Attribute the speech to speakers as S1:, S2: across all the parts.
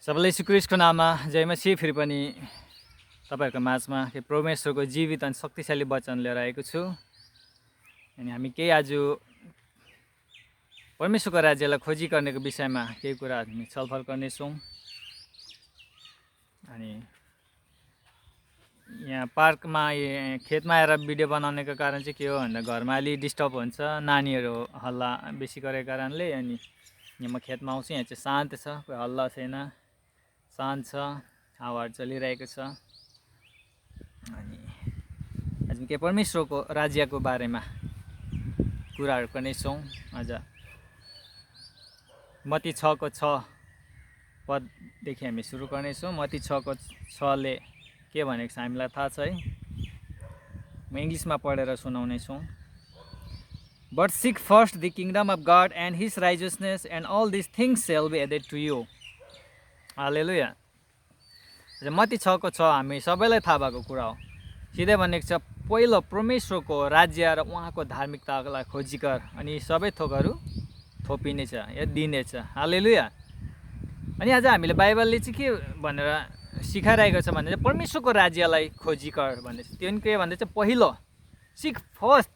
S1: सबैलाई यीशु ख्रीष्टको नाममा जय मसीह। फेरि पनि तपाईँहरूको माझमा परमेश्वरको जीवित अनि शक्तिशाली वचन लिएर आएको छु। अनि हामी केही आज परमेश्वरको राज्यलाई खोजी गर्नेको विषयमा केही कुरा हामी छलफल गर्नेछौँ। अनि यहाँ पार्कमा खेतमा आएर भिडियो बनाउनेको कारण चाहिँ के हो भन्दा घरमा अलि डिस्टर्ब हुन्छ, नानीहरू हल्ला बेसी गरेको कारणले। अनि यहाँ म खेतमा आउँछु, यहाँ चाहिँ शान्त छ, कोही हल्ला छैन, शान्त छ, हावाहरू चलिरहेको छ। अनि आज के परमेश्वरको राज्यको बारेमा कुराहरू गर्नेछौँ। आज मत्ती 6को 6 पददेखि हामी सुरु गर्नेछौँ। मत्ती 6को 6ले के भनेको छ हामीलाई थाहा छ है। म इङ्ग्लिसमा पढेर सुनाउनेछु। But seek first the kingdom of God and his righteousness, and all these things shall be added to you. हालेलुया। मत्ती 6को 6 हामी सबैलाई थाहा भएको कुरा हो। सिधै भनेको छ पहिलो परमेश्वरको राज्य र उहाँको धार्मिकतालाई खोजी गर, अनि सबै थोकहरू थोपिनेछ या दिनेछ। हालेलुया। अनि आज हामीले बाइबलले चाहिँ के भनेर सिकाइरहेको छ भने चाहिँ परमेश्वरको राज्यलाई खोजी गर भन्दैछ। त्यो पनि के भन्दैछ, पहिलो seek first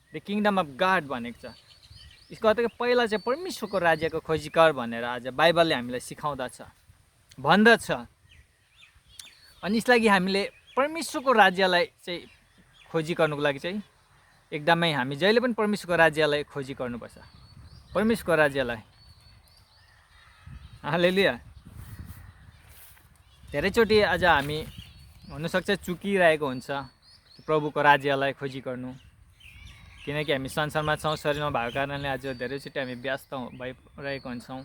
S1: the kingdom of God भनेको छ। यसको अर्थ पहिला चाहिँ परमेश्वरको राज्यको खोजी गर भनेर आज बाइबलले हामीलाई सिकाउँदछ, भन्दछ। अनि यसलागि हामीले परमेश्वरको राज्यलाई चाहिँ खोजी गर्नुको लागि चाहिँ एकदमै हामी जहिले पनि परमेश्वरको राज्यलाई खोजी गर्नुपर्छ। परमेश्वरको राज्यलाई। हालेलुया। धेरैचोटि आज हामी हुनसक्छ चुकिरहेको हुन्छ प्रभुको राज्यलाई खोजी गर्नु, किनकि हामी संसारमा छौँ, शरीरमा भएको कारणले आज धेरैचोटि हामी व्यस्त भइरहेको हुन्छौँ।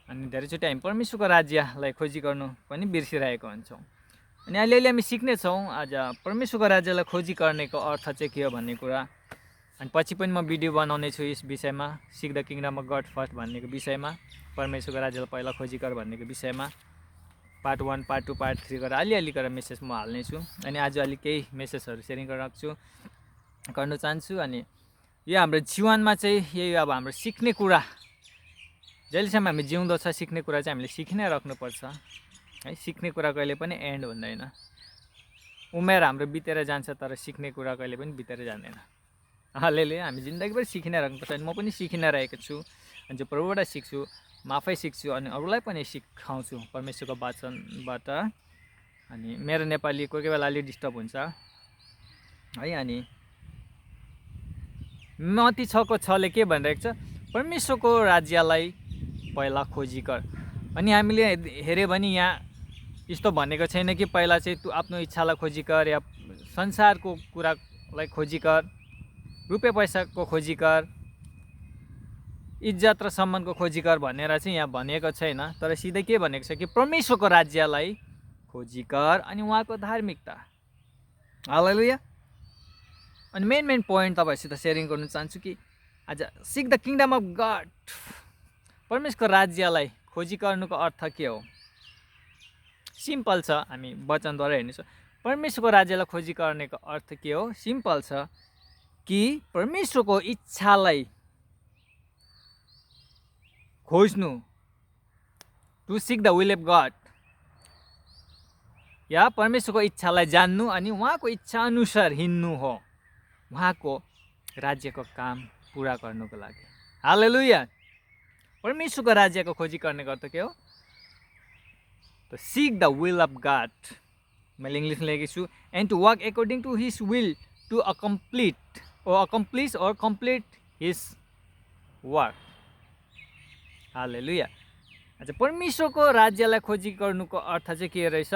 S1: अनि धेरैचोटि हामी परमेश्वरको राज्यलाई खोजी गर्नु पनि बिर्सिरहेको हुन्छौँ। अनि अलिअलि हामी सिक्नेछौँ आज परमेश्वरको राज्यलाई खोजी गर्नेको अर्थ चाहिँ के हो भन्ने कुरा। अनि पछि पनि म भिडियो बनाउने छु यस विषयमा, seek the kingdom of God first भन्नेको विषयमा, परमेश्वरको राज्यलाई पहिला खोजी गर भन्नेको विषयमा पार्ट 1, पार्ट 2, पार्ट 3 गरेर अलिअलि गरेर मेसेज म हाल्नेछु। अनि आज अलिक केही मेसेजहरू सेयरिङ गर्नु चाहन्छु। अनि यो हाम्रो जीवनमा चाहिँ यही अब हाम्रो सिक्ने कुरा, जहिलेसम्म हामी जिउँदो छ सिक्ने कुरा चाहिँ हामीले सिक्नै राख्नुपर्छ है। सिक्ने कुरा कहिले पनि एन्ड हुँदैन। उमेर हाम्रो बितेर जान्छ तर सिक्ने कुरा कहिले पनि बितेर जाँदैन। हालेलुया। हामी जिन्दगीभर सिकिनै राख्नुपर्छ। अनि म पनि सिकिनै रहेको छु। अनि जो प्रभुबाट सिक्छु, म आफै सिक्छु अनि अरूलाई पनि सिकाउँछु परमेश्वरको वचनबाट। अनि मेरो नेपाली कोही बेला अलि डिस्टर्ब हुन्छ है। अनि मत्ती 6को 6ले के भनिरहेको छ, परमेश्वरको राज्यलाई पहिला खोजी गर। अनि हामीले हेऱ्यो भने यहाँ यस्तो भनेको छैन कि पहिला चाहिँ तँ आफ्नो इच्छालाई खोजी गर या संसारको कुरालाई खोजी गर, रुपियाँ पैसाको खोजी गर, इज्जत र सम्मानको खोजी गर भनेर चाहिँ यहाँ भनिएको छैन। तर सिधै के भनेको छ कि परमेश्वरको राज्यलाई खोजी गर अनि उहाँको धार्मिकता। हालेलुया। अनि मेन पोइन्ट तपाईँहरूसित सेयरिङ गर्न चाहन्छु कि आज सिक द किङडम अफ गड, परमेश्वरको राज्यलाई खोजी गर्नुको अर्थ के हो। सिम्पल छ, हामी वचनद्वारा हेर्नेछौँ। परमेश्वरको राज्यलाई खोजी गर्नेको अर्थ के हो, सिम्पल छ कि परमेश्वरको इच्छालाई खोज्नु, to seek the will of God, या परमेश्वरको इच्छालाई जान्नु अनि उहाँको इच्छा अनुसार हिँड्नु हो, उहाँको राज्यको काम पुरा गर्नुको लागि। हालेलुया। परमेश्वरको राज्यको खोजी गर्नेको अर्थ के हो, to seek the will of God, मैले इङ्ग्लिसमा लेखेको छु, and to walk according to his will to accomplish or complete his work. हालेलुया। अच्छा, परमेश्वरको राज्यलाई खोजी गर्नुको अर्थ चाहिँ के रहेछ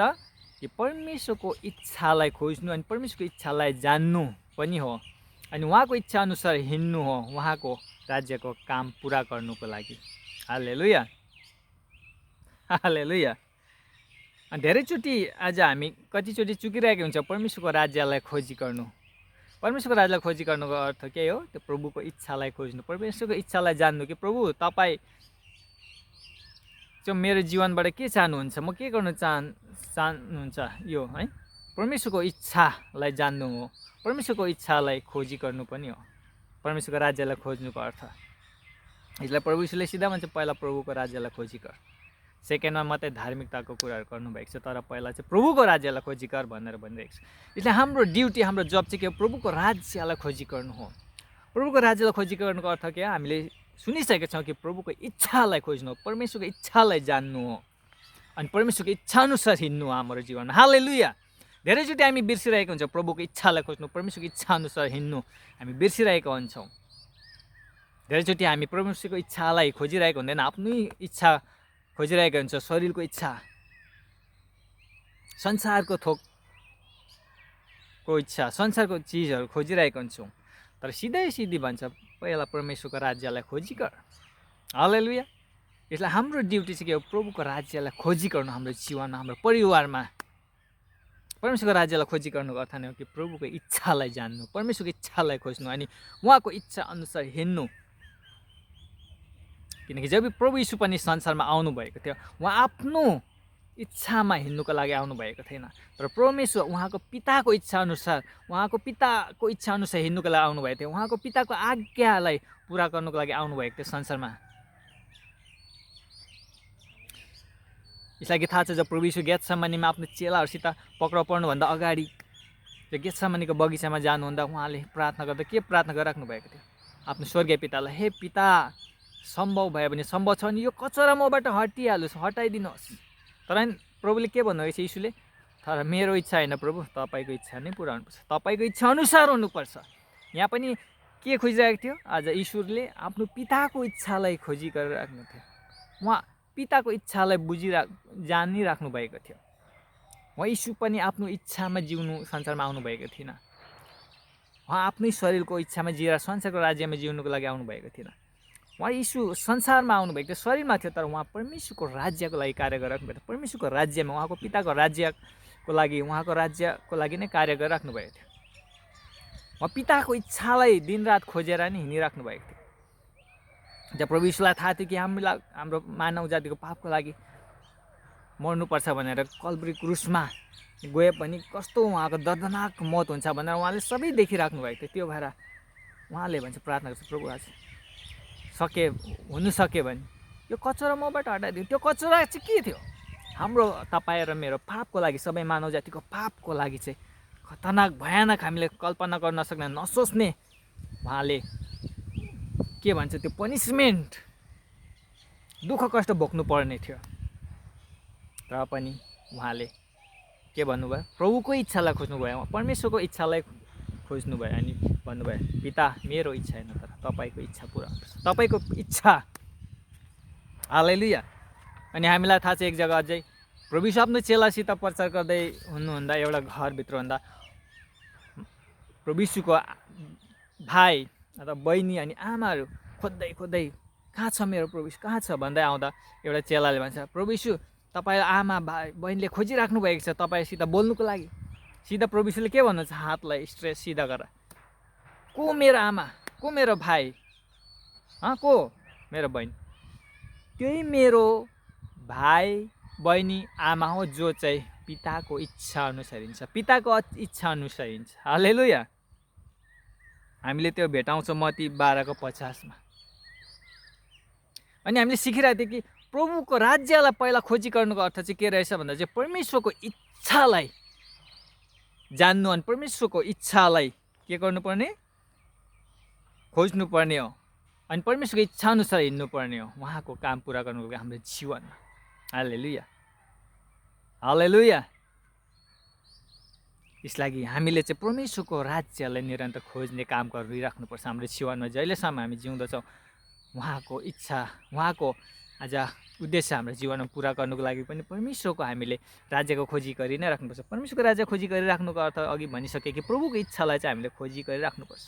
S1: कि परमेश्वरको इच्छालाई खोज्नु अनि परमेश्वरको इच्छालाई जान्नु पनि हो, अनि उहाँको इच्छा अनुसार हिँड्नु हो उहाँको राज्यको काम पुरा गर्नुको लागि। हालेलुया। हालेलुया। धेरैचोटि आज हामी कतिचोटि चुकिरहेको हुन्छ परमेश्वरको राज्यलाई खोजी गर्नु। परमेश्वरको राज्यलाई खोजी गर्नुको अर्थ के हो, त्यो प्रभुको इच्छालाई खोज्नु, परमेश्वरको इच्छालाई जान्नु कि प्रभु तपाईँ चाहिँ मेरो जीवनबाट के चाहनुहुन्छ, म के गर्न चाहनुहुन्छ यो है। परमेश्वरको इच्छालाई जान्नु हो, परमेश्वरको इच्छालाई खोजी गर्नु पनि हो परमेश्वरको राज्यलाई खोज्नुको अर्थ। यसलाई प्रभु यीशुले सिधा भन्छ, पहिला प्रभुको राज्यलाई खोजी गर। सेकेन्डमा मात्रै धार्मिकताको कुराहरू गर्नुभएको छ, तर पहिला चाहिँ प्रभुको राज्यलाई खोजी गर भनेर भनिरहेको छ। इसलिए हाम्रो ड्युटी, हाम्रो जब चाहिँ के हो, प्रभुको राज्यलाई खोजी गर्नु हो। प्रभुको राज्यलाई खोजी गर्नुको अर्थ के हो, हामीले सुनिसकेका छौँ कि प्रभुको इच्छालाई खोज्नु हो, परमेश्वरको इच्छालाई जान्नु हो, अनि परमेश्वरको इच्छाअनुसार हिँड्नु हो हाम्रो जीवनमा। हालेलुया। धेरैचोटि हामी बिर्सिरहेको हुन्छ प्रभुको इच्छालाई खोज्नु, परमेश्वरको इच्छाअनुसार हिँड्नु हामी बिर्सिरहेका हुन्छौँ। धेरैचोटि हामी परमेश्वरको इच्छालाई खोजिरहेको हुँदैन, आफ्नै इच्छा खोजिरहेको हुन्छ, शरीरको इच्छा, संसारको थोकको इच्छा, संसारको चिजहरू खोजिरहेको हुन्छौँ। तर सिधै भन्छ पहिला परमेश्वरको राज्यलाई खोजी गर। हालेलुया। यसलाई हाम्रो ड्युटी चाहिँ के हो, प्रभुको राज्यलाई खोजी गर्नु हाम्रो जीवनमा, हाम्रो परिवारमा। परमेश्वरको राज्यलाई खोजी गर्नुको अर्थ नै हो कि प्रभुको इच्छालाई जान्नु, परमेश्वरको इच्छालाई खोज्नु, अनि उहाँको इच्छा अनुसार हिँड्नु। किनकि जब प्रभु यीशु पनि संसारमा आउनुभएको थियो, उहाँ आफ्नो इच्छामा हिँड्नुको लागि आउनुभएको थिएन, तर परमेश्वर उहाँको पिताको इच्छाअनुसार, उहाँको पिताको इच्छाअनुसार हिँड्नुको लागि आउनुभएको थियो, उहाँको पिताको आज्ञालाई पुरा गर्नुको लागि आउनुभएको थियो संसारमा। यसलाई थाहा छ, जब प्रभु यीशु गेतसेमनीमा आफ्नो चेलाहरूसित पक्राउ पर्नुभन्दा अगाडि त्यो गेतसेमनीको बगैँचामा जानुहुँदा उहाँले प्रार्थना गर्दा के प्रार्थना गरिराख्नु भएको थियो, आफ्नो स्वर्गीय पितालाई, हे पिता, सम्भव भयो भने, सम्भव छ भने यो कचरा मबाट हटाइदिनुहोस्। तर प्रभुले के भन्नुभएको छ यीशुले, तर मेरो इच्छा होइन प्रभु, तपाईँको इच्छा नै पुरा हुनुपर्छ, तपाईँको इच्छा अनुसार हुनुपर्छ। यहाँ पनि के खोजिरहेको थियो, आज ईश्वरले आफ्नो पिताको इच्छालाई खोजी गरिराख्नु थियो। उहाँ पिताको इच्छालाई जानिराख्नु भएको थियो। उहाँ यीशु पनि आफ्नो इच्छामा जिउनु संसारमा आउनुभएको थिएन। उहाँ आफ्नै शरीरको इच्छामा जिएर संसारको राज्यमा जिउनुको लागि आउनुभएको थिएन। उहाँ यीशु संसारमा आउनुभएको थियो, शरीरमा थियो, तर उहाँ परमेश्वरको राज्यको लागि कार्य गरिराख्नु भएको थियो। परमेश्वरको राज्यमा, उहाँको पिताको राज्यको लागि, उहाँको राज्यको लागि नै कार्य गरिराख्नु भएको थियो। उहाँ पिताको इच्छालाई दिनरात खोजेर नै हिँडिराख्नु भएको थियो। जब प्रभु यीशुलाई थाहा थियो कि हाम्रो मानव जातिको पापको लागि मर्नुपर्छ भनेर कल्भरी क्रुसमा गए पनि कस्तो उहाँको दर्दनाक मौत हुन्छ भनेर उहाँले सबै देखिराख्नु भएको थियो। त्यो भएर उहाँले भन्छ, प्रार्थना गर्छ, प्रभु आज हुनु सके भने यो कचरा मबाट हटाइदियो। त्यो कचरा चाहिँ के थियो, हाम्रो तपाईँ र मेरो पापको लागि, सबै मानव जातिको पापको लागि चाहिँ खतरनाक, भयानक, हामीले कल्पना गर्न नसक्ने, नसोच्ने उहाँले के भन्छ त्यो पनिसमेन्ट, दुःख कष्ट भोग्नु पर्ने थियो। र पनि उहाँले के भन्नुभयो, प्रभुको इच्छालाई खोज्नुभयो, परमेश्वरको इच्छालाई खोज्नुभयो, अनि भन्नुभयो, पिता मेरो इच्छा होइन तर तपाईँको इच्छा पुरा हुन्छ, तपाईँको इच्छा। हालेलुया। अनि हामीलाई थाहा छ एक जग्गा अझै प्रभु यीशु आफ्नो चेलासित प्रचार गर्दै हुनुहुँदा एउटा घरभित्र हुँदा प्रभु यीशुको भाइ अथवा बहिनी अनि आमाहरू खोज्दै कहाँ छ मेरो प्रभु यीशु, कहाँ छ भन्दै आउँदा एउटा चेलाले भन्छ, प्रभु यीशु तपाईँ आमा भाइ बहिनीले खोजिराख्नु भएको छ तपाईँसित बोल्नुको लागि। सिधा प्रभु यीशुले के भन्नुहुन्छ, हातलाई स्ट्रेट सिधा गरेर, को मेरो आमा, को मेरो भाइ, को मेरो बहिनी, त्यही मेरो भाइ बहिनी आमा हो जो चाहिँ पिताको इच्छा अनुसार हिँड्छ, पिताको इच्छा अनुसार हिँड्छ। हालेलुया। हामीले त्यो भेटाउँछौँ मत्ती 12:50। अनि हामीले सिकिरहेको थियौँ कि प्रभुको राज्यलाई पहिला खोजी गर्नुको अर्थ चाहिँ के रहेछ भन्दा चाहिँ परमेश्वरको इच्छालाई जान्नु, अनि परमेश्वरको इच्छालाई के गर्नुपर्ने, खोज्नुपर्ने हो, अनि परमेश्वरको इच्छा अनुसार हिँड्नुपर्ने हो, उहाँको काम पुरा गर्नुको लागि हाम्रो जीवनमा। हालेलुया, हालेलुया। यसलागि हामीले चाहिँ परमेश्वरको राज्यलाई निरन्तर खोज्ने काम गरिराख्नुपर्छ हाम्रो जीवनमा। जहिलेसम्म हामी जिउँदछौँ उहाँको इच्छा, उहाँको आज उद्देश्य हाम्रो जीवनमा पुरा गर्नुको लागि पनि परमेश्वरको हामीले राज्यको खोजी गरि नै राख्नुपर्छ। परमेश्वरको राज्य खोजी गरिराख्नुको अर्थ अघि भनिसकेँ कि प्रभुको इच्छालाई चाहिँ हामीले खोजी गरिराख्नुपर्छ।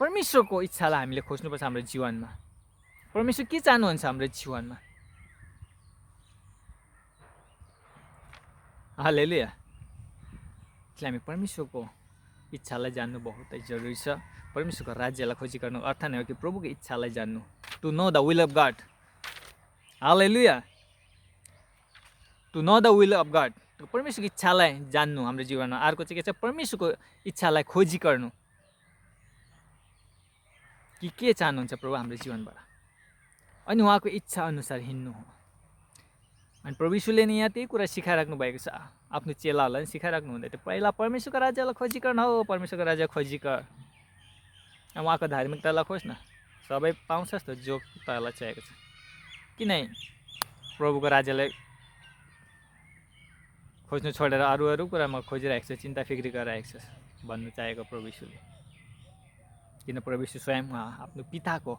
S1: परमेश्वरको इच्छालाई हामीले खोज्नुपर्छ हाम्रो जीवनमा। परमेश्वर के चाहनुहुन्छ हाम्रो जीवनमा। हालेलुया। इसलिए हामी परमेश्वरको इच्छालाई जान्नु बहुतै जरुरी छ। परमेश्वरको राज्यलाई खोजी गर्नु अर्थ नै हो कि प्रभुको इच्छालाई जान्नु, to know the will of God. Hallelujah. To know the will of God, परमेश्वरको इच्छालाई जान्नु हाम्रो जीवनमा। अर्को चाहिँ के छ, परमेश्वरको इच्छालाई खोजी गर्नु कि के चाहनुहुन्छ प्रभु हाम्रो जीवनबाट। अनि उहाँको इच्छा अनुसार हिँड्नु हो। अनि प्रभु यीशुले नि यहाँ त्यही कुरा सिकाइराख्नु भएको छ, आफ्नो चेलाहरूलाई पनि सिकाइराख्नु हुँदै थियो। पहिला परमेश्वरको राज्यलाई खोजिकन हो, परमेश्वरको राज्य खोजिकर। उहाँको धार्मिकतालाई खोज्न, सबै पाउँछस् त जो तँलाई चाहिएको छ। किन प्रभुको राज्यलाई खोज्नु छोडेर अरू कुरामा खोजिरहेको छ, चिन्ता फिक्री गरिरहेको छ भन्नु चाहेको प्रभु यीशुले। किन प्रभु यीशु स्वयं आफ्नो पिताको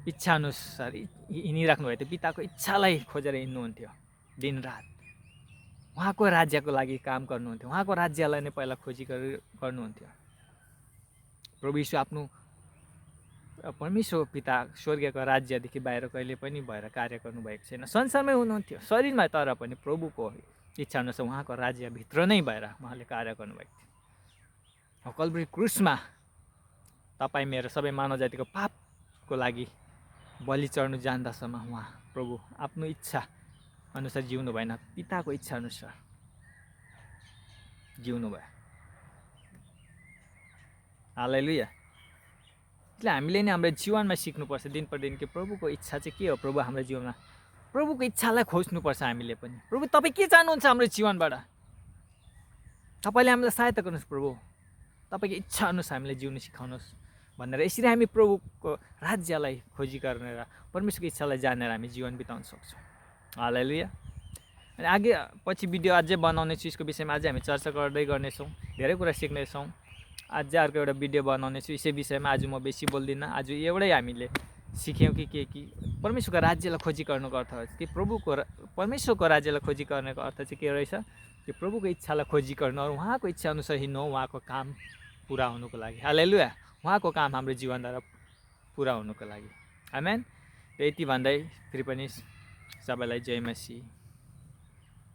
S1: इच्छा अनुसार हिँडिराख्नु भएको थियो। पिताको इच्छालाई खोजेर हिँड्नुहुन्थ्यो दिनरात। उहाँको राज्यको लागि काम गर्नुहुन्थ्यो, उहाँको राज्यलाई नै पहिला खोजी गर्नुहुन्थ्यो। प्रभु यीशु आफ्नो परमेश्वर पिता स्वर्गीयको राज्यदेखि बाहिर कहिले पनि भएर कार्य गर्नुभएको छैन। संसारमै हुनुहुन्थ्यो शरीरमा, तर पनि प्रभुको इच्छा अनुसार उहाँको राज्यभित्र नै भएर उहाँले कार्य गर्नुभएको थियो। कल्भरी क्रुसमा तपाईँ मेरो सबै मानव जातिको पापको लागि बलि चढ्नु जान्दासम्म उहाँ प्रभु आफ्नो इच्छा अनुसार जिउनु भएन, पिताको इच्छा अनुसार जिउनु भयो। हालेलुया। એટલે हामीले नि हाम्रो जीवनमा सिक्नुपर्छ दिन प्रतिदिन कि प्रभुको इच्छा चाहिँ के हो। प्रभु हाम्रो जीवनमा प्रभुको इच्छालाई खोज्नुपर्छ हामीले पनि। प्रभु तपाईँ के चाहनुहुन्छ हाम्रो जीवनबाट, तपाईँले हामीलाई सहायता गर्नुहोस् प्रभु, तपाईँको इच्छा अनुसार हामीले जिउनु सिकाउनुहोस् भनेर यसरी हामी प्रभुको राज्यलाई खोजी गरेर परमेश्वरको इच्छालाई जानेर हामी जीवन बिताउन सक्छौँ। हालेलुया। अनि आगे पछि भिडियो अझै बनाउने छु, यसको विषयमा अझै हामी चर्चा गर्दै गर्नेछौँ, धेरै कुरा सिक्नेछौँ। अझै अर्को एउटा भिडियो बनाउने छु यसै विषयमा। आज म बेसी बोल्दिनँ, आज एउटै हामीले सिक्यौँ कि परमेश्वरको राज्यलाई खोजी गर्नुको अर्थ हो कि परमेश्वरको राज्यलाई खोजी गर्नुको अर्थ चाहिँ के रहेछ कि प्रभुको इच्छालाई खोजी गर्नु, उहाँको इच्छा अनुसार हिँड्नु हो, उहाँको काम पुरा हुनुको लागि। हालेलुया। उहाँको काम हाम्रो जीवनद्वारा पुरा हुनुको लागि। आमेन। यति भन्दै फेरि पनि सबैलाई जय मसीह।